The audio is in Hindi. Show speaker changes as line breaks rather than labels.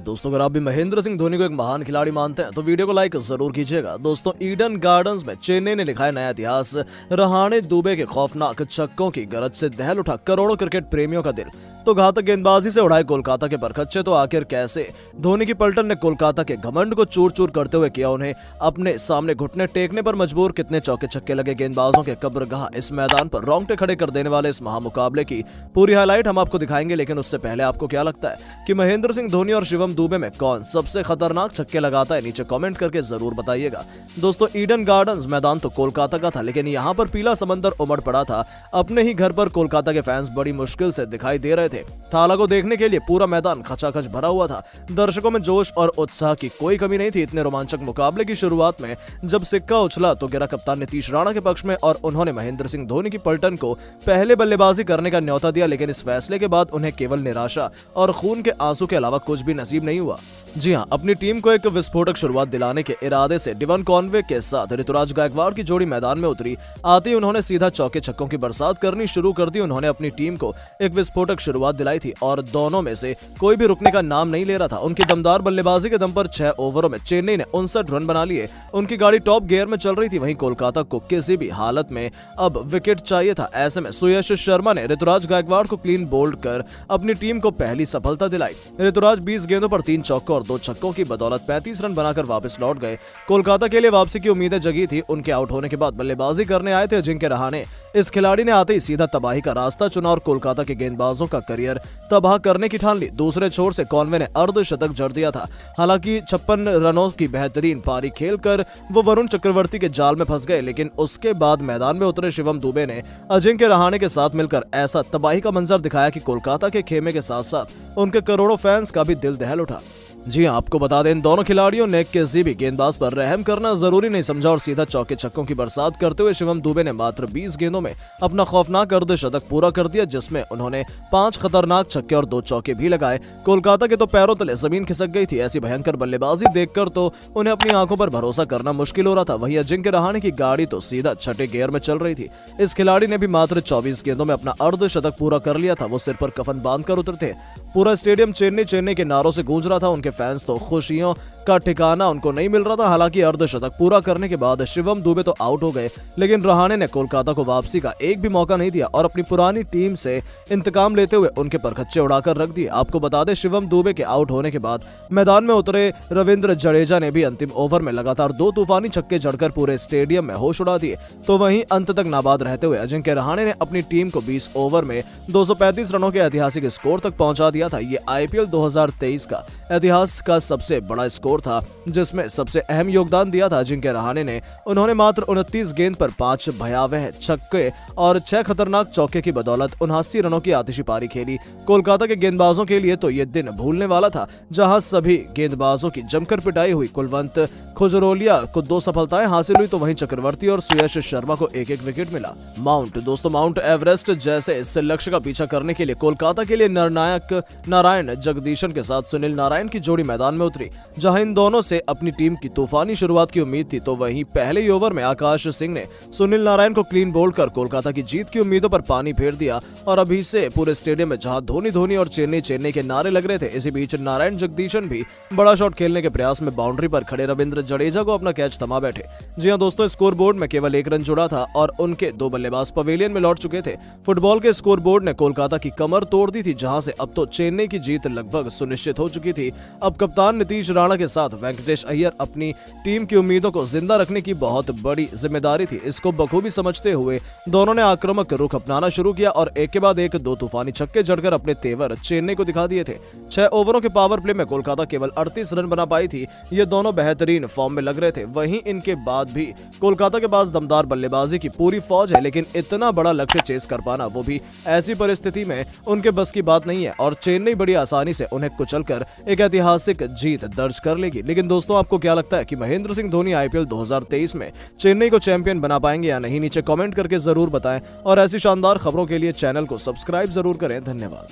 दोस्तों, अगर आप भी महेंद्र सिंह धोनी को एक महान खिलाड़ी मानते हैं तो वीडियो को लाइक जरूर कीजिएगा। दोस्तों, ईडन गार्डन्स में चेन्नई ने लिखा है नया इतिहास। रहाणे दुबे के खौफनाक छक्कों की गरज से दहल उठा करोड़ों क्रिकेट प्रेमियों का दिल। तो घातक गेंदबाजी से उड़ाए कोलकाता के परखच्चे तो आखिर कैसे? धोनी की पलटन ने कोलकाता के घमंड को चूर चूर करते हुए किया उन्हें अपने सामने घुटने टेकने पर मजबूर। कितने चौके छक्के लगे गेंदबाजों के कब्रगाह इस मैदान पर रोंगटे खड़े कर देने वाले इस महामुकाबले की पूरी हाईलाइट हम आपको दिखाएंगे। लेकिन उससे पहले आपको क्या लगता है कि महेंद्र सिंह धोनी और शिवम दुबे में कौन सबसे खतरनाक छक्के लगाता है? नीचे कमेंट करके जरूर बताइएगा। दोस्तों, ईडन गार्डन्स मैदान तो कोलकाता का था, लेकिन यहाँ पर पीला समंदर उमड़ पड़ा था। अपने ही घर पर कोलकाता के फैंस बड़ी मुश्किल से दिखाई दे रहे थे। हालांकि देखने के लिए पूरा मैदान खचाखच भरा हुआ था। दर्शकों में जोश और उत्साह की कोई कमी नहीं थी। इतने रोमांचक मुकाबले की शुरुआत में जब सिक्का उछला तो गिरा कप्तान नीतीश राणा के पक्ष में और उन्होंने महेंद्र सिंह धोनी की पलटन को पहले बल्लेबाजी करने का न्योता दिया। लेकिन इस फैसले के बाद उन्हें केवल निराशा और खून के आंसू के अलावा कुछ भी नसीब नहीं हुआ। जी हां, अपनी टीम को एक विस्फोटक शुरुआत दिलाने के इरादे से डिवन कॉनवे के साथ ऋतुराज गायकवाड़ की जोड़ी मैदान में उतरी। आते ही उन्होंने सीधा चौके छक्कों की बरसात करनी शुरू कर दी। उन्होंने अपनी टीम को एक विस्फोटक शुरुआत दिलाई थी और दोनों में से कोई भी रुकने का नाम नहीं ले रहा था। उनकी दमदार बल्लेबाजी के दम पर 6 ओवरों में चेन्नई ने 59 रन बना लिए। उनकी गाड़ी टॉप गियर में चल रही थी। वहीं कोलकाता को किसी भी हालत में अब विकेट चाहिए था। ऐसे में सुयश शर्मा ने ऋतुराज गायकवाड़ को क्लीन बोल्ड कर अपनी टीम को पहली सफलता दिलाई। ऋतुराज 20 गेंदों पर 3 चौकों और 2 छक्कों की बदौलत 35 रन बनाकर वापस लौट गए। कोलकाता के लिए वापसी की उम्मीदें जगी थी। उनके आउट होने के बाद बल्लेबाजी करने आए थे अजिंक्य रहाणे। इस खिलाड़ी ने आते ही सीधा तबाही का रास्ता चुना और कोलकाता के गेंदबाजों का करियर तबाह करने की ठान ली। दूसरे छोर से कॉनवे ने अर्धशतक जड़ दिया था। हालांकि 56 रनों की बेहतरीन पारी खेलकर वो वरुण चक्रवर्ती के जाल में फंस गए। लेकिन उसके बाद मैदान में उतरे शिवम दुबे ने अजिंक्य रहाणे के साथ मिलकर ऐसा तबाही का मंजर दिखाया कि कोलकाता के खेमे के साथ साथ उनके करोड़ों फैंस का भी दिल दहल उठा। जी हां, आपको बता दें, इन दोनों खिलाड़ियों ने किसी भी गेंदबाज पर रहम करना जरूरी नहीं समझा और सीधा चौके छक्कों की बरसात करते हुए शिवम दुबे ने मात्र 20 गेंदों में अपना खौफनाक अर्धशतक पूरा कर दिया, जिसमें उन्होंने 5 खतरनाक छक्के और 2 चौके भी लगाए। कोलकाता के तो पैरों तले जमीन खिसक गई थी। ऐसी भयंकर बल्लेबाजी देखकर तो उन्हें अपनी आंखों पर भरोसा करना मुश्किल हो रहा था। वहीं अजिंक्य रहाणे की गाड़ी तो सीधा छठे गियर में चल रही थी। इस खिलाड़ी ने भी मात्र 24 गेंदों में अपना अर्धशतक पूरा कर लिया था। वो सिर पर कफन बांधकर उतरते। पूरा स्टेडियम चेन्नई चेन्नई के नारों से गूंज रहा था। उनके फैंस तो खुशियों का ठिकाना उनको नहीं मिल रहा था। हालांकि अर्धशतक पूरा करने के बाद शिवम दुबे तो आउट हो गए, लेकिन रहाणे ने कोलकाता को वापसी का एक भी मौका नहीं दिया और अपनी पुरानी टीम से इंतकाम लेते हुए उनके परखच्चे उड़ाकर रख दिए। आपको बता दें, शिवम दुबे के आउट होने के बाद मैदान में उतरे रविंद्र जडेजा ने भी अंतिम ओवर में लगातार 2 तूफानी छक्के जड़कर पूरे स्टेडियम में होश उड़ा दिए। तो वहीं अंत तक नाबाद रहते हुए अजिंक्य रहाणे ने अपनी टीम को 20 ओवर में 235 रनों के ऐतिहासिक स्कोर तक पहुंचा दिया था। ये आईपीएल 2023 का इतिहास का सबसे बड़ा स्कोर था, जिसमें सबसे अहम योगदान दिया था अजिंक्य रहाणे ने। उन्होंने मात्र 29 गेंद पर 5 भयावह छक्के और 6 खतरनाक चौके की बदौलत 79 रनों की आतिशी पारी खेली। कोलकाता के गेंदबाजों के लिए तो ये दिन भूलने वाला था, जहां सभी गेंदबाजों की जमकर पिटाई हुई। कुलवंत खुजरोलिया को 2 सफलताएं हासिल हुई, तो वहीं चक्रवर्ती और सुयश शर्मा को एक विकेट मिला। माउंट एवरेस्ट जैसे इस लक्ष्य का पीछा करने के लिए कोलकाता के लिए निर्णायक नारायण जगदीशन के साथ सुनील नारायण की जोड़ी मैदान में उतरी, जहां इन दोनों से अपनी टीम की तूफानी शुरुआत की उम्मीद थी। तो वहीं पहले ही ओवर में आकाश सिंह ने सुनील नारायण को क्लीन बोल्ड कर कोलकाता की जीत की उम्मीदों पर पानी फेर दिया। और अभी से पूरे स्टेडियम में जहां धोनी धोनी और चेन्नई चेन्नई के नारे लग रहे थे, इसी बीच नारायण जगदीशन भी बड़ा शॉट खेलने के प्रयास में बाउंड्री पर खड़े रविंद्र जडेजा को अपना कैच थमा बैठे। जी हां दोस्तों, स्कोर बोर्ड में केवल 1 रन जुड़ा था और उनके 2 बल्लेबाज पवेलियन में लौट चुके थे। फुटबॉल के स्कोर बोर्ड ने कोलकाता की कमर तोड़ दी थी, जहां से अब तो चेन्नई की जीत लगभग सुनिश्चित हो चुकी थी। अब कप्तान नीतीश राणा के साथ वेंकटेश अय्यर अपनी टीम की उम्मीदों को जिंदा रखने की बहुत बड़ी जिम्मेदारी थी। इसको बखूबी समझते हुए दोनों ने आक्रामक रुख अपनाना शुरू किया और एक के बाद एक 2 तूफानी छक्के जड़कर अपने तेवर चेन्नई को दिखा दिए थे। 6 ओवरों के पावर प्ले में कोलकाता केवल 38 रन बना पाई थी। ये दोनों बेहतरीन फॉर्म में लग रहे थे। वहीं इनके बाद भी कोलकाता के पास दमदार बल्लेबाजी की पूरी फौज है, लेकिन इतना बड़ा लक्ष्य चेस कर पाना वो भी ऐसी परिस्थिति में उनके बस की बात नहीं है और चेन्नई बड़ी आसानी से उन्हें कुचलकर एक ऐतिहासिक जीत दर्ज कर लेगी। लेकिन दोस्तों, आपको क्या लगता है कि महेंद्र सिंह धोनी आईपीएल 2023 में चेन्नई को चैंपियन बना पाएंगे या नहीं? नीचे कमेंट करके जरूर बताएं और ऐसी शानदार खबरों के लिए चैनल को सब्सक्राइब जरूर करें। धन्यवाद।